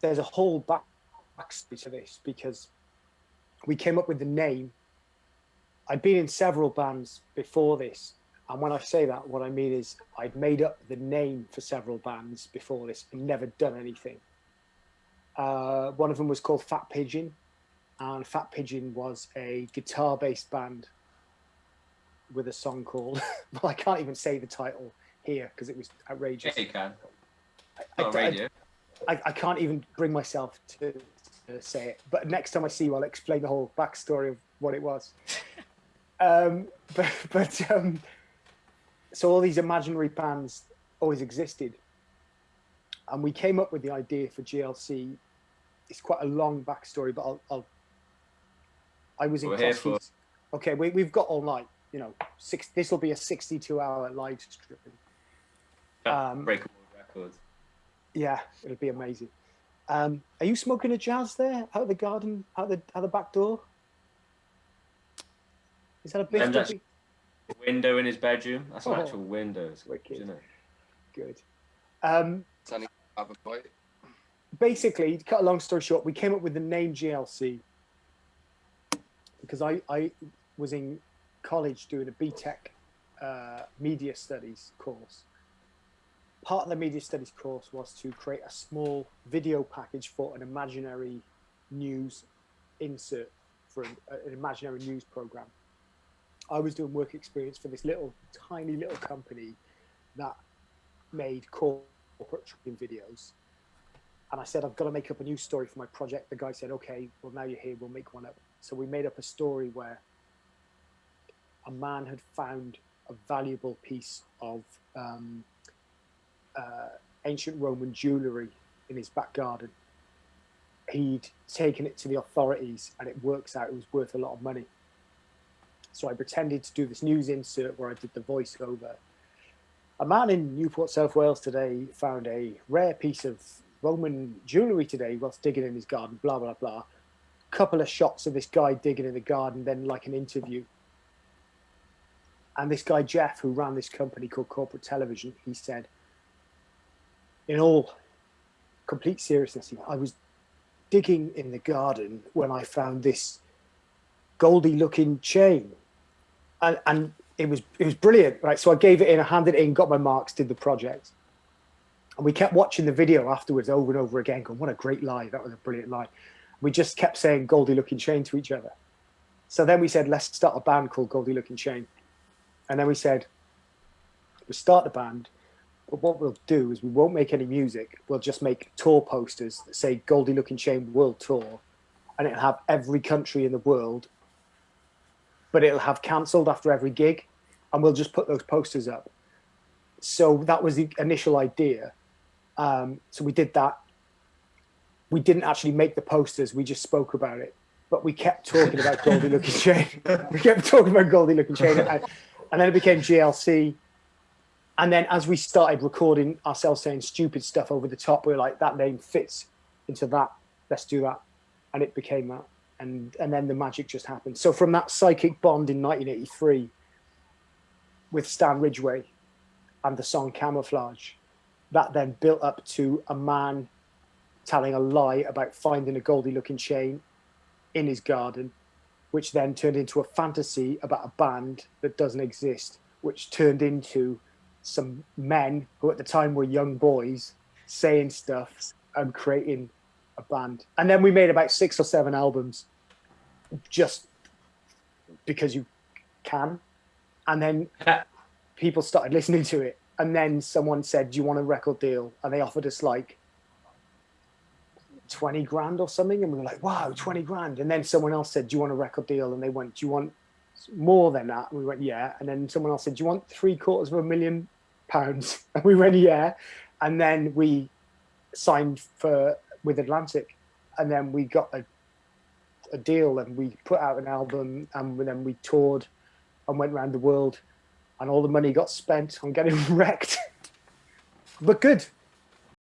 there's a whole backstory to this, because we came up with the name. I'd been in several bands before this, and when I say that, what I mean is I'd made up the name for several bands before this and never done anything. One of them was called Fat Pigeon, and Fat Pigeon was a guitar-based band with a song called, well, I can't even say the title here because it was outrageous. Yeah, you can. I can't even bring myself to say it, but next time I see you, I'll explain the whole backstory of what it was. So all these imaginary bands always existed, and we came up with the idea for GLC. It's quite a long backstory, but I was in Crosskeys. Okay, we've got all night. You know, this will be a 62-hour live stream. Breakable records. Yeah, it'll be amazing. Are you smoking a jazz there out of the garden, out the back door? Is that a bit? That's a window in his bedroom. That's an actual window. Wicked. You know? Good. Basically, to cut a long story short, we came up with the name GLC because I was in college doing a BTEC media studies course. Part of the media studies course was to create a small video package for an imaginary news insert for an imaginary news program. I was doing work experience for this tiny little company that made corporate tracking videos. And I said, I've got to make up a news story for my project. The guy said, okay, well, now you're here, we'll make one up. So we made up a story where a man had found a valuable piece of ancient Roman jewellery in his back garden. He'd taken it to the authorities, and it works out it was worth a lot of money. So I pretended to do this news insert where I did the voiceover. A man in Newport, South Wales today found a rare piece of Roman jewellery today whilst digging in his garden, blah, blah, blah. Couple of shots of this guy digging in the garden, then like an interview. And this guy, Jeff, who ran this company called Corporate Television, he said, in all complete seriousness, I was digging in the garden when I found this Goldie Lookin Chain. And it was brilliant, right? So I gave it in, I handed it in, got my marks, did the project. And we kept watching the video afterwards over and over again, going, what a great lie. That was a brilliant lie. We just kept saying Goldie Lookin Chain to each other. So then we said, let's start a band called Goldie Lookin Chain. And then we said, we'll start the band, but what we'll do is we won't make any music. We'll just make tour posters that say Goldie Lookin Chain World Tour. And it'll have every country in the world, but it'll have cancelled after every gig. And we'll just put those posters up. So that was the initial idea. So we did that. We didn't actually make the posters. We just spoke about it. But we kept talking about Goldie Lookin Chain. We kept talking about Goldie Lookin Chain. And then it became GLC. And then as we started recording ourselves saying stupid stuff over the top, we were like, that name fits into that. Let's do that. And it became that. And then the magic just happened. So from that psychic bond in 1983 with Stan Ridgway and the song Camouflage, that then built up to a man telling a lie about finding a Goldie Lookin Chain in his garden, which then turned into a fantasy about a band that doesn't exist, which turned into some men who at the time were young boys saying stuff and creating a band. And then we made about 6 or 7 albums just because you can. And then people started listening to it. And then someone said, do you want a record deal? And they offered us like 20 grand or something. And we were like, wow, 20 grand. And then someone else said, do you want a record deal? And they went, do you want more than that? And we went, yeah. And then someone else said, do you want £750,000? And we went, yeah. And then we signed with Atlantic. And then we got a deal, and we put out an album, and then we toured and went around the world, and all the money got spent on getting wrecked. But good.